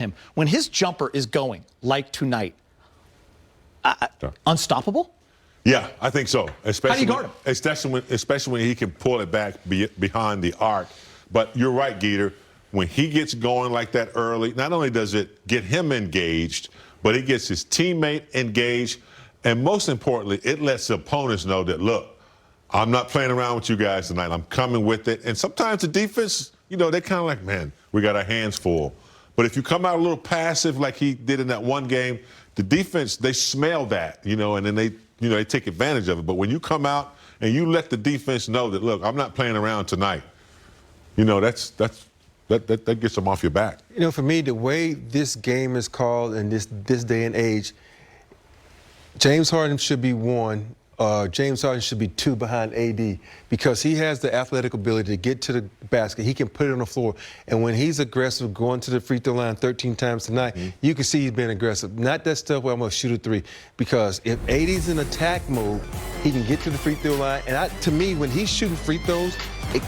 him. When his jumper is going, like tonight, unstoppable? Yeah, I think so. Especially How do you guard him? Especially when he can pull it back behind the arc. But you're right, Geeter. When he gets going like that early, not only does it get him engaged, but it gets his teammate engaged. And most importantly, it lets the opponents know that, look, I'm not playing around with you guys tonight. I'm coming with it. And sometimes the defense, they kind of like, man, we got our hands full. But if you come out a little passive like he did in that one game, the defense, they smell that, and then they take advantage of it. But when you come out and you let the defense know that, look, I'm not playing around tonight, that gets them off your back. For me, the way this game is called in this day and age, James Harden should be one. James Harden should be two behind AD because he has the athletic ability to get to the basket. He can put it on the floor. And when he's aggressive, going to the free throw line 13 times tonight, you can see he's being aggressive. Not that stuff where I'm going to shoot a three. Because if AD's in attack mode, he can get to the free throw line. And to me, when he's shooting free throws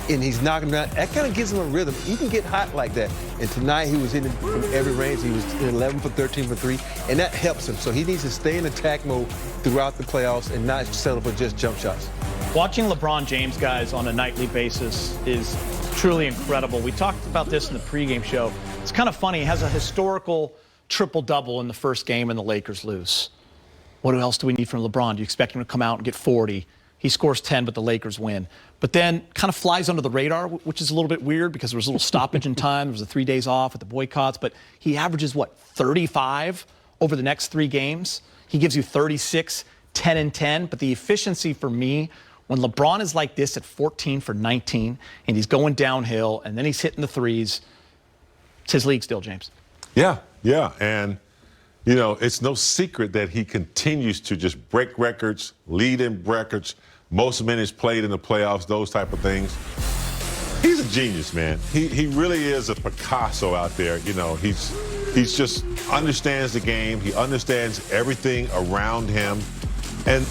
and he's knocking them down, that kind of gives him a rhythm. He can get hot like that. And tonight he was hitting from every range. He was 11 for 13 for 3. And that helps him. So he needs to stay in attack mode throughout the playoffs and not settle for just jump shots. Watching LeBron James, guys, on a nightly basis is truly incredible. We talked about this in the pregame show. It's kind of funny. He has a historical triple-double in the first game and the Lakers lose. What else do we need from LeBron? Do you expect him to come out and get 40? He scores 10, but the Lakers win. But then kind of flies under the radar, which is a little bit weird because there was a little stoppage in time. There was the 3 days off with the boycotts. But he averages, 35 over the next 3 games? He gives you 36, 10, and 10. But the efficiency for me, when LeBron is like this at 14 for 19, and he's going downhill, and then he's hitting the threes, it's his league still, James. Yeah. And, it's no secret that he continues to just break records, lead in records, most minutes played in the playoffs, those type of things. He's a genius, man. He really is a Picasso out there. He's just understands the game. He understands everything around him. And,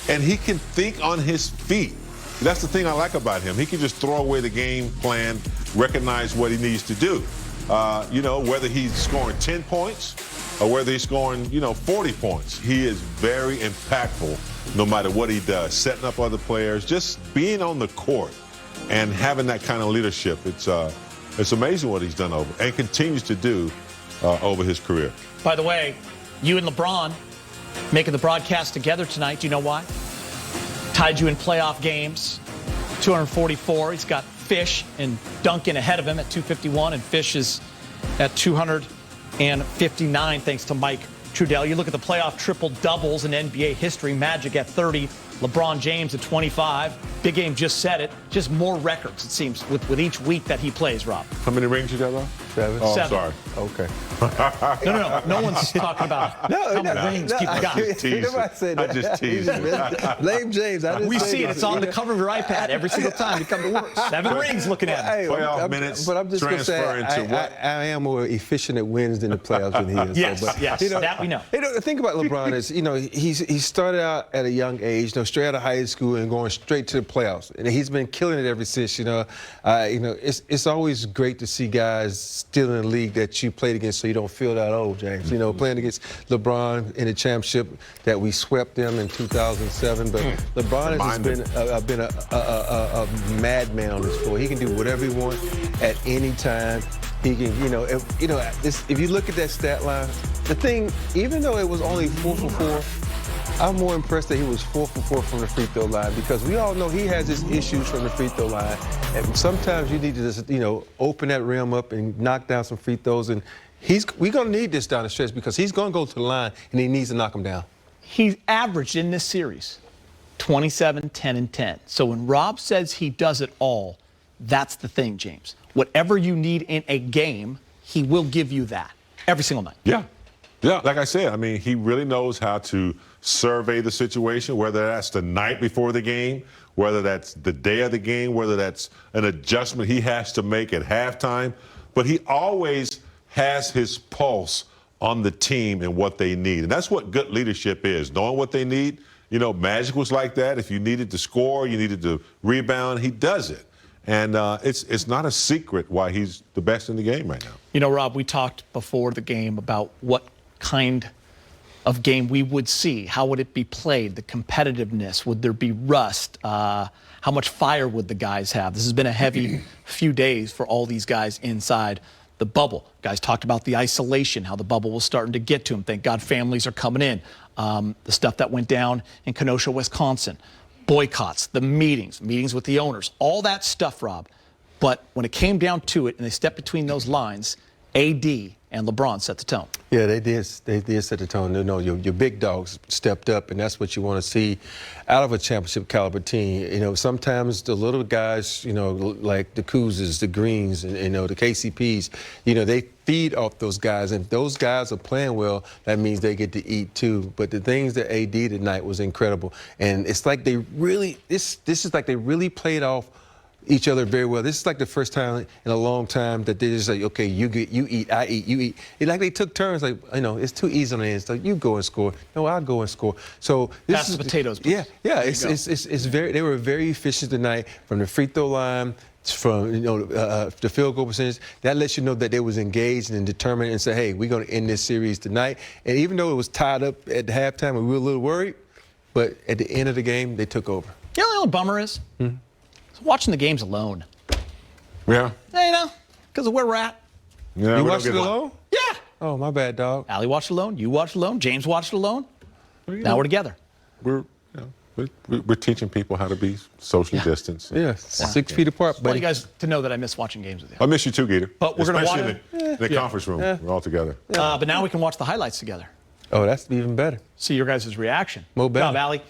and he can think on his feet. That's the thing I like about him. He can just throw away the game plan, recognize what he needs to do. Whether he's scoring 10 points or whether he's scoring, 40 points. He is very impactful no matter what he does, setting up other players, just being on the court and having that kind of leadership. It's amazing what he's done and continues to do over his career. By the way, you and LeBron making the broadcast together tonight. Do you know why? Tied you in playoff games, 244. He's got Fish and Duncan ahead of him at 251, and Fish is at 259 thanks to Mike Trudell. You look at the playoff triple doubles in NBA history. Magic at 30, LeBron James at 25. Big Game just said it. Just more records, it seems, with each week that he plays, Rob. How many rings you got, Rob? 7. Oh, 7. Sorry. Okay. No one's talking about how many rings people got. I just teased you. Blame James. We see it. It's on the cover of your iPad every single time you come to work. 7 rings looking at it. Playoff minutes but I'm just going to say, I am more efficient at wins than the playoffs than he is. Yes, but, yes, that we know. The thing about LeBron is, he started out at a young age, straight out of high school and going straight to the playoffs. And he's been killing it ever since, It's always great to see guys still in the league that you played against so you don't feel that old, James. Playing against LeBron in the championship that we swept them in 2007. But LeBron has been a madman on this floor. He can do whatever he wants at any time. He can, if you look at that stat line, the thing, even though it was only 4 for 4, I'm more impressed that he was 4 for 4 from the free throw line because we all know he has his issues from the free throw line. And sometimes you need to just, open that rim up and knock down some free throws. And we're going to need this down the stretch because he's going to go to the line and he needs to knock them down. He's averaged in this series 27, 10, and 10. So when Rob says he does it all, that's the thing, James. Whatever you need in a game, he will give you that every single night. Yeah, like I said, he really knows how to survey the situation, whether that's the night before the game, whether that's the day of the game, whether that's an adjustment he has to make at halftime. But he always has his pulse on the team and what they need. And that's what good leadership is, knowing what they need. Magic was like that. If you needed to score, you needed to rebound, he does it. And it's not a secret why he's the best in the game right now. You know, Rob, we talked before the game about what kind of game we would see. How would it be played? The competitiveness? Would there be rust? How much fire would the guys have? This has been a heavy few days for all these guys inside the bubble. Guys talked about the isolation, how the bubble was starting to get to them. Thank God families are coming in. The stuff that went down in Kenosha, Wisconsin. Boycotts, the meetings with the owners, all that stuff, Rob. But when it came down to it and they stepped between those lines, AD and LeBron set the tone. Yeah, they did set the tone. You know, your big dogs stepped up, and that's what you want to see out of a championship caliber team. You know, sometimes the little guys, you know, like the Kuzas, the Greens, and, you know, the KCPs, you know, they feed off those guys. And if those guys are playing well, that means they get to eat too. But the things that AD tonight was incredible. And it's like they really, this is like they really played off each other very well. This is like the first time in a long time that they just like, okay, you eat, I eat, you eat. It's like they took turns, like, you know, it's too easy on the end. So you go and score. No, I'll go and score. So this Pass the potatoes. Yeah, it's very. They were very efficient tonight from the free throw line, from the field goal percentage. That lets you know that they was engaged and determined and said, hey, we're going to end this series tonight. And even though it was tied up at the halftime and we were a little worried, but at the end of the game, they took over. You know what the only bummer is? Watching the games alone. Yeah. You know, because of where we're at. Yeah, You watched it alone? Yeah. Oh, my bad, dog. Allie watched alone. You watched alone. James watched alone. Now we're together. We're teaching people how to be socially distanced. Yeah, 6 feet apart, I want buddy. you guys to know that I miss watching games with you. I miss you too, Gator. But we're gonna Especially watch in the conference room. Yeah. We're all together. But now we can watch the highlights together. Oh, that's even better. See your guys' reaction. Mo Good job, better. Allie.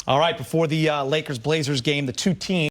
All right, before the Lakers-Blazers game, the two teams